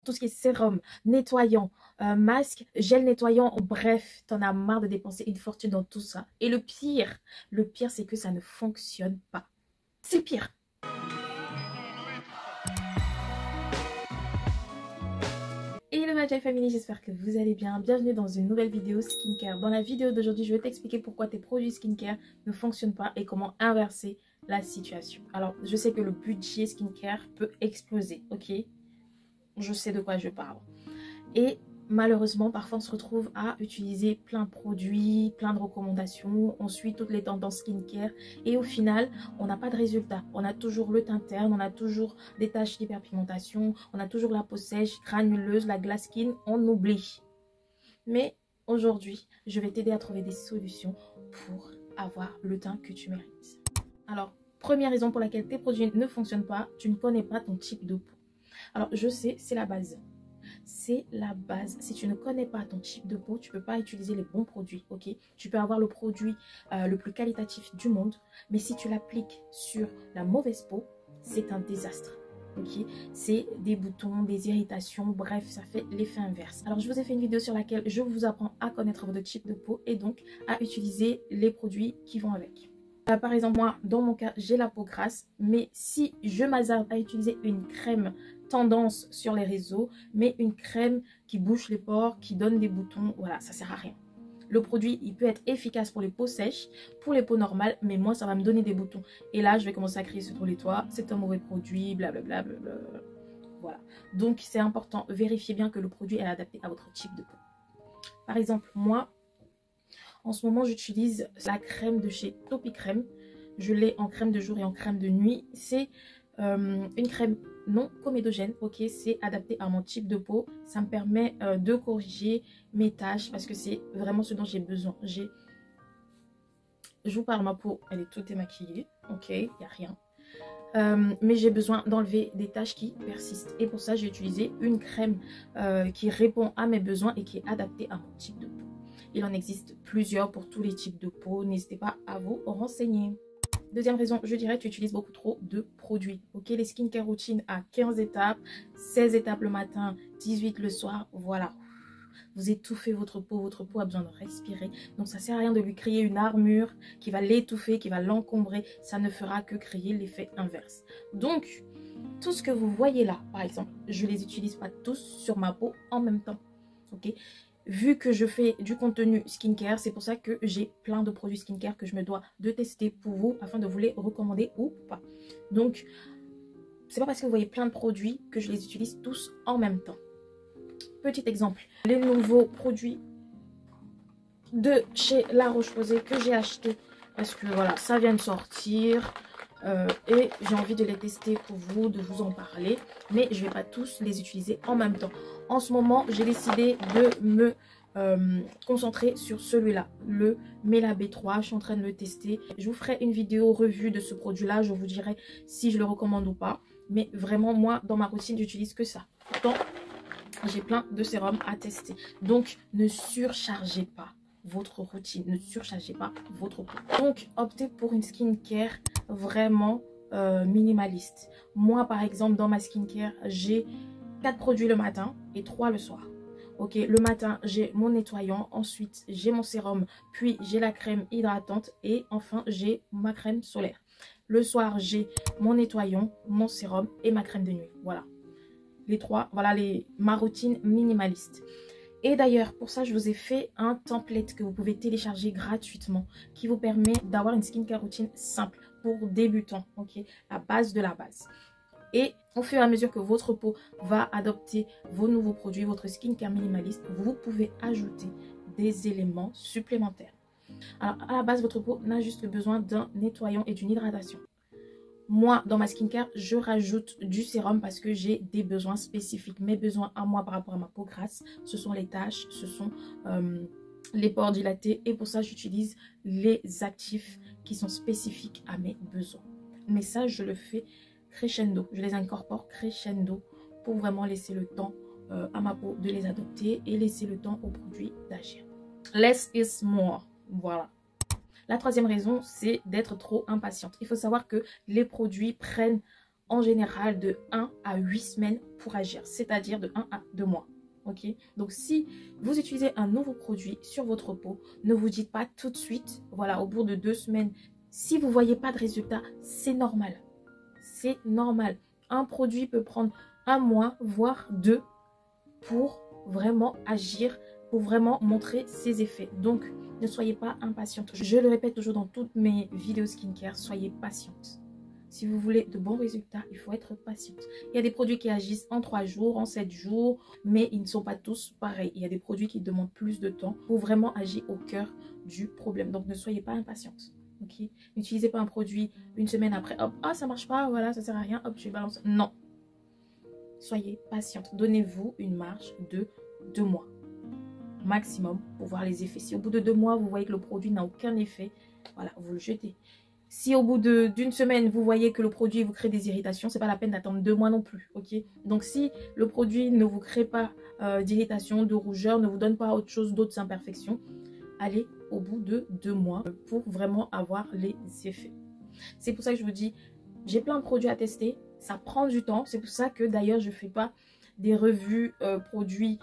tout ce qui est sérum, nettoyant, masque, gel nettoyant, bref, t'en as marre de dépenser une fortune dans tout ça. Et le pire, c'est que ça ne fonctionne pas. C'est le pire. Hello ma Jai Family, j'espère que vous allez bien. Bienvenue dans une nouvelle vidéo skincare. Dans la vidéo d'aujourd'hui, je vais t'expliquer pourquoi tes produits skincare ne fonctionnent pas et comment inverser la situation. Alors, je sais que le budget skincare peut exploser, ok? Je sais de quoi je parle. Et malheureusement, parfois on se retrouve à utiliser plein de produits, plein de recommandations, on suit toutes les tendances skincare et au final, on n'a pas de résultat. On a toujours le teint terne, on a toujours des taches d'hyperpigmentation, on a toujours la peau sèche, granuleuse, la glass skin, on oublie. Mais aujourd'hui, je vais t'aider à trouver des solutions pour avoir le teint que tu mérites. Alors, première raison pour laquelle tes produits ne fonctionnent pas, tu ne connais pas ton type de peau. Alors, je sais, c'est la base. C'est la base. Si tu ne connais pas ton type de peau, tu ne peux pas utiliser les bons produits, ok? Tu peux avoir le produit le plus qualitatif du monde, mais si tu l'appliques sur la mauvaise peau, c'est un désastre, ok? C'est des boutons, des irritations, bref, ça fait l'effet inverse. Alors, je vous ai fait une vidéo sur laquelle je vous apprends à connaître votre type de peau et donc à utiliser les produits qui vont avec. Par exemple, moi, dans mon cas, j'ai la peau grasse, mais si je m'hasarde à utiliser une crème tendance sur les réseaux, mais une crème qui bouche les pores, qui donne des boutons, voilà, ça sert à rien. Le produit, il peut être efficace pour les peaux sèches, pour les peaux normales, mais moi, ça va me donner des boutons. Et là, je vais commencer à crier sur tous les toits, c'est un mauvais produit, blablabla, blablabla. Voilà. Donc, c'est important, vérifiez bien que le produit est adapté à votre type de peau. Par exemple, moi, en ce moment, j'utilise la crème de chez Topicrème. Je l'ai en crème de jour et en crème de nuit. C'est une crème non comédogène, ok, c'est adapté à mon type de peau. Ça me permet de corriger mes taches parce que c'est vraiment ce dont j'ai besoin. Je vous parle, ma peau, elle est toute démaquillée, ok, il n'y a rien. Mais j'ai besoin d'enlever des taches qui persistent. Et pour ça, j'ai utilisé une crème qui répond à mes besoins et qui est adaptée à mon type de peau. Il en existe plusieurs pour tous les types de peau. N'hésitez pas à vous renseigner. Deuxième raison, je dirais que tu utilises beaucoup trop de produits. Ok, les skincare routines à 15 étapes, 16 étapes le matin, 18 le soir. Voilà. Vous étouffez votre peau a besoin de respirer. Donc ça sert à rien de lui créer une armure qui va l'étouffer, qui va l'encombrer. Ça ne fera que créer l'effet inverse. Donc, tout ce que vous voyez là, par exemple, je ne les utilise pas tous sur ma peau en même temps. Ok, vu que je fais du contenu skincare, c'est pour ça que j'ai plein de produits skincare que je me dois de tester pour vous afin de vous les recommander ou pas. Donc, c'est pas parce que vous voyez plein de produits que je les utilise tous en même temps. Petit exemple, les nouveaux produits de chez La Roche-Posay que j'ai acheté parce que voilà, ça vient de sortir. Et j'ai envie de les tester pour vous, de vous en parler, mais je ne vais pas tous les utiliser en même temps. En ce moment, j'ai décidé de me concentrer sur celui-là, le Mela B3. Je suis en train de le tester. Je vous ferai une vidéo revue de ce produit-là. Je vous dirai si je le recommande ou pas. Mais vraiment, moi, dans ma routine, j'utilise que ça. Pourtant, j'ai plein de sérums à tester. Donc, ne surchargez pas votre routine, ne surchargez pas votre peau. Donc, optez pour une skincare vraiment minimaliste. Moi, par exemple, dans ma skincare, j'ai 4 produits le matin et 3 le soir. Ok, le matin, j'ai mon nettoyant, ensuite, j'ai mon sérum, puis j'ai la crème hydratante et enfin, j'ai ma crème solaire. Le soir, j'ai mon nettoyant, mon sérum et ma crème de nuit. Voilà. Les 3, voilà ma routine minimaliste. Et d'ailleurs, pour ça, je vous ai fait un template que vous pouvez télécharger gratuitement qui vous permet d'avoir une skincare routine simple pour débutants, ok? La base de la base. Et au fur et à mesure que votre peau va adopter vos nouveaux produits, votre skincare minimaliste, vous pouvez ajouter des éléments supplémentaires. Alors, à la base, votre peau n'a juste besoin d'un nettoyant et d'une hydratation. Moi, dans ma skincare, je rajoute du sérum parce que j'ai des besoins spécifiques. Mes besoins à moi par rapport à ma peau grasse, ce sont les taches, ce sont les pores dilatés. Et pour ça, j'utilise les actifs qui sont spécifiques à mes besoins. Mais ça, je le fais crescendo. Je les incorpore crescendo pour vraiment laisser le temps à ma peau de les adopter et laisser le temps aux produits d'agir. Less is more. Voilà. La troisième raison, c'est d'être trop impatiente. Il faut savoir que les produits prennent en général de 1 à 8 semaines pour agir, c'est-à-dire de 1 à 2 mois. Ok, donc si vous utilisez un nouveau produit sur votre peau, ne vous dites pas tout de suite, voilà, au bout de 2 semaines, si vous ne voyez pas de résultat, c'est normal. C'est normal. Un produit peut prendre 1 mois, voire 2, pour vraiment agir, pour vraiment montrer ses effets. Donc, ne soyez pas impatiente. Je le répète toujours dans toutes mes vidéos skincare, soyez patiente. Si vous voulez de bons résultats, il faut être patiente. Il y a des produits qui agissent en 3 jours, en 7 jours, mais ils ne sont pas tous pareils. Il y a des produits qui demandent plus de temps pour vraiment agir au cœur du problème. Donc, ne soyez pas impatiente. Ok, n'utilisez pas un produit une semaine après, hop, ah ça marche pas, voilà, ça sert à rien, hop, je balance. Non. Soyez patiente. Donnez-vous une marge de 2 mois maximum pour voir les effets. Si au bout de 2 mois, vous voyez que le produit n'a aucun effet, voilà, vous le jetez. Si au bout d'une semaine, vous voyez que le produit vous crée des irritations, c'est pas la peine d'attendre 2 mois non plus, ok? Donc, si le produit ne vous crée pas d'irritation, de rougeur, ne vous donne pas autre chose, d'autres imperfections, allez au bout de 2 mois pour vraiment avoir les effets. C'est pour ça que je vous dis, j'ai plein de produits à tester, ça prend du temps. C'est pour ça que d'ailleurs, je ne fais pas des revues produits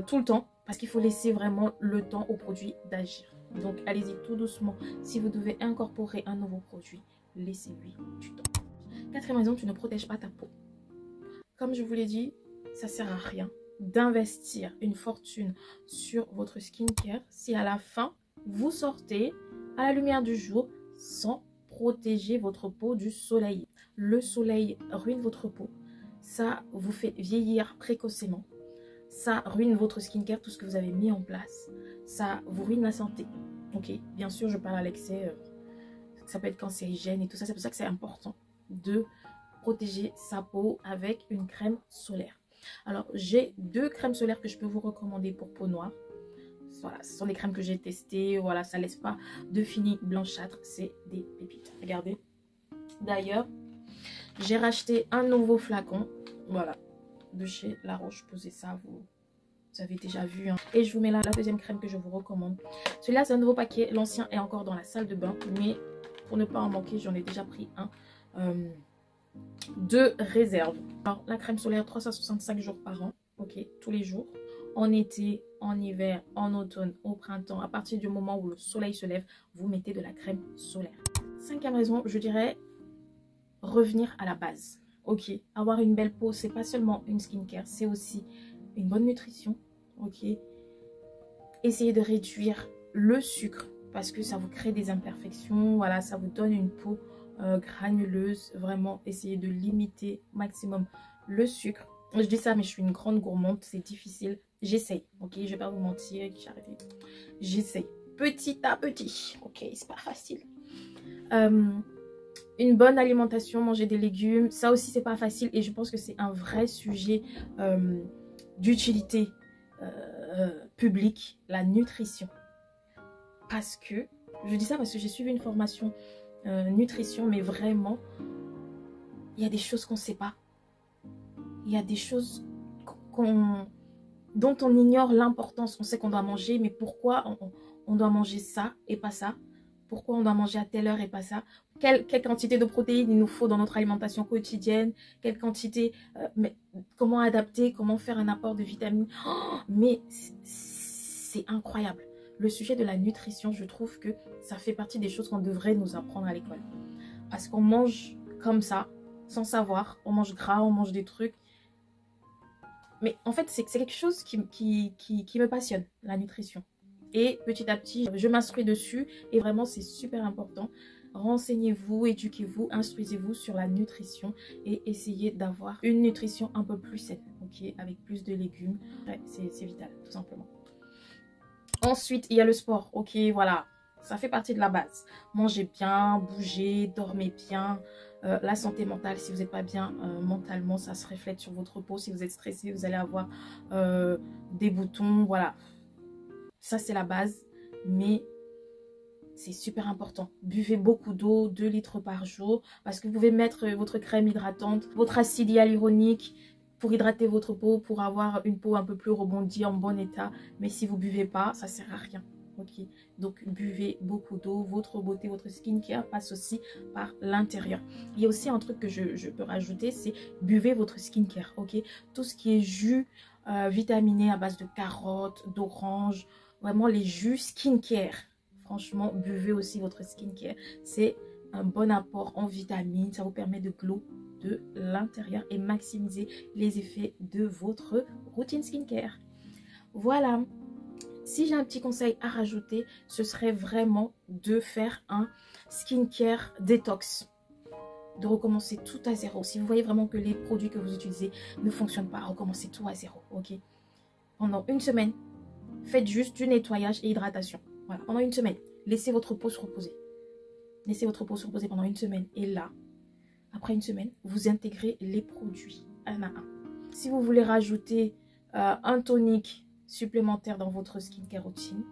tout le temps, parce qu'il faut laisser vraiment le temps au produit d'agir. Donc, allez-y tout doucement. Si vous devez incorporer un nouveau produit, laissez-lui du temps. 4e raison, tu ne protèges pas ta peau. Comme je vous l'ai dit, ça ne sert à rien d'investir une fortune sur votre skincare si à la fin, vous sortez à la lumière du jour sans protéger votre peau du soleil. Le soleil ruine votre peau. Ça vous fait vieillir précocement. Ça ruine votre skincare, tout ce que vous avez mis en place. Ça vous ruine la santé. Ok, bien sûr, je parle à l'excès. Ça peut être cancérigène et tout ça. C'est pour ça que c'est important de protéger sa peau avec une crème solaire. Alors, j'ai 2 crèmes solaires que je peux vous recommander pour peau noire. Voilà, ce sont des crèmes que j'ai testées. Voilà, ça laisse pas de fini blanchâtre. C'est des pépites. Regardez. D'ailleurs, j'ai racheté un nouveau flacon. Voilà, de chez La Roche-Posay. Ça, vous avez déjà vu. Hein. Et je vous mets là la 2e crème que je vous recommande. Celui-là, c'est un nouveau paquet. L'ancien est encore dans la salle de bain. Mais pour ne pas en manquer, j'en ai déjà pris un de réserve. Alors, la crème solaire, 365 jours par an. Ok, tous les jours. En été, en hiver, en automne, au printemps. À partir du moment où le soleil se lève, vous mettez de la crème solaire. 5e raison, je dirais revenir à la base. Ok, avoir une belle peau, c'est pas seulement une skincare, c'est aussi une bonne nutrition. Ok, essayez de réduire le sucre parce que ça vous crée des imperfections. Voilà, ça vous donne une peau granuleuse. Vraiment, essayez de limiter au maximum le sucre. Je dis ça, mais je suis une grande gourmande, c'est difficile. J'essaye, ok, je vais pas vous mentir, j'essaye petit à petit. Ok, c'est pas facile. Une bonne alimentation, manger des légumes, ça aussi c'est pas facile et je pense que c'est un vrai sujet d'utilité publique, la nutrition. Parce que, je dis ça parce que j'ai suivi une formation nutrition, mais vraiment, il y a des choses qu'on ne sait pas. Il y a des choses dont on ignore l'importance. On sait qu'on doit manger, mais pourquoi on doit manger ça et pas ça? Pourquoi on doit manger à telle heure et pas ça? Quelle quantité de protéines il nous faut dans notre alimentation quotidienne? Quelle quantité, mais comment adapter? Comment faire un apport de vitamines? Oh, mais c'est incroyable. Le sujet de la nutrition, je trouve que ça fait partie des choses qu'on devrait nous apprendre à l'école. Parce qu'on mange comme ça, sans savoir. On mange gras, on mange des trucs. Mais en fait, c'est quelque chose qui me passionne, la nutrition. Et petit à petit, je m'instruis dessus. Et vraiment, c'est super important. Renseignez-vous, éduquez-vous, instruisez-vous sur la nutrition. Et essayez d'avoir une nutrition un peu plus saine. Ok, avec plus de légumes. Ouais, c'est vital, tout simplement. Ensuite, il y a le sport. Ok, voilà. Ça fait partie de la base. Mangez bien, bougez, dormez bien. La santé mentale, si vous n'êtes pas bien mentalement, ça se reflète sur votre peau. Si vous êtes stressé, vous allez avoir des boutons. Voilà. Ça, c'est la base. Mais c'est super important. Buvez beaucoup d'eau, 2 litres par jour. Parce que vous pouvez mettre votre crème hydratante, votre acide hyaluronique pour hydrater votre peau, pour avoir une peau un peu plus rebondie, en bon état. Mais si vous ne buvez pas, ça ne sert à rien. Ok, donc buvez beaucoup d'eau. Votre beauté, votre skincare passe aussi par l'intérieur. Il y a aussi un truc que je peux rajouter, c'est buvez votre skincare. Ok, tout ce qui est jus vitaminé à base de carottes, d'orange, vraiment les jus skincare. Franchement, buvez aussi votre skincare. C'est un bon apport en vitamines. Ça vous permet de glow de l'intérieur et maximiser les effets de votre routine skincare. Voilà. Si j'ai un petit conseil à rajouter, ce serait vraiment de faire un skincare détox. De recommencer tout à zéro. Si vous voyez vraiment que les produits que vous utilisez ne fonctionnent pas, recommencez tout à zéro. Ok. Pendant une semaine, faites juste du nettoyage et hydratation. Voilà. Pendant une semaine, laissez votre peau se reposer. Laissez votre peau se reposer pendant une semaine. Et là, après une semaine, vous intégrez les produits un à un. Si vous voulez rajouter un tonique supplémentaire dans votre skincare routine,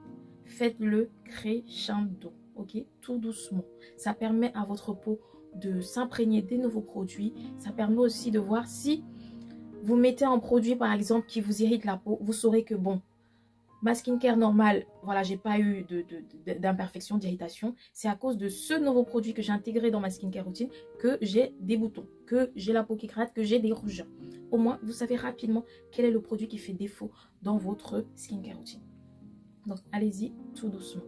faites-le crescendo, ok, tout doucement. Ça permet à votre peau de s'imprégner des nouveaux produits. Ça permet aussi de voir si vous mettez un produit par exemple qui vous irrite la peau, vous saurez que bon, ma skincare normale, voilà, j'ai pas eu d'imperfection, d'irritation. C'est à cause de ce nouveau produit que j'ai intégré dans ma skincare routine que j'ai des boutons, que j'ai la peau qui gratte, que j'ai des rougeurs. Au moins, vous savez rapidement quel est le produit qui fait défaut dans votre skincare routine. Donc, allez-y tout doucement.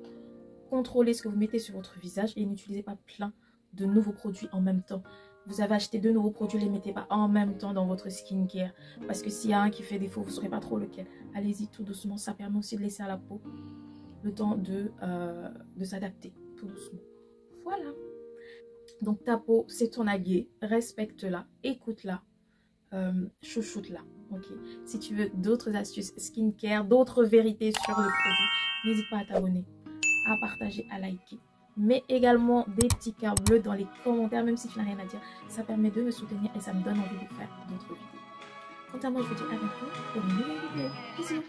Contrôlez ce que vous mettez sur votre visage et n'utilisez pas plein de nouveaux produits en même temps. Vous avez acheté 2 nouveaux produits, ne les mettez pas en même temps dans votre skincare. Parce que s'il y a un qui fait défaut, vous ne saurez pas trop lequel. Allez-y tout doucement. Ça permet aussi de laisser à la peau le temps de s'adapter tout doucement. Voilà. Donc ta peau, c'est ton allié. Respecte-la, écoute-la, chouchoute-la. Ok. Si tu veux d'autres astuces skincare, d'autres vérités sur le produit, n'hésite pas à t'abonner, à partager, à liker. Mais également des petits cœurs bleus dans les commentaires, même si tu n'as rien à dire. Ça permet de me soutenir et ça me donne envie de faire d'autres vidéos. Quant à moi, je vous dis à bientôt pour une nouvelle vidéo. Bisous.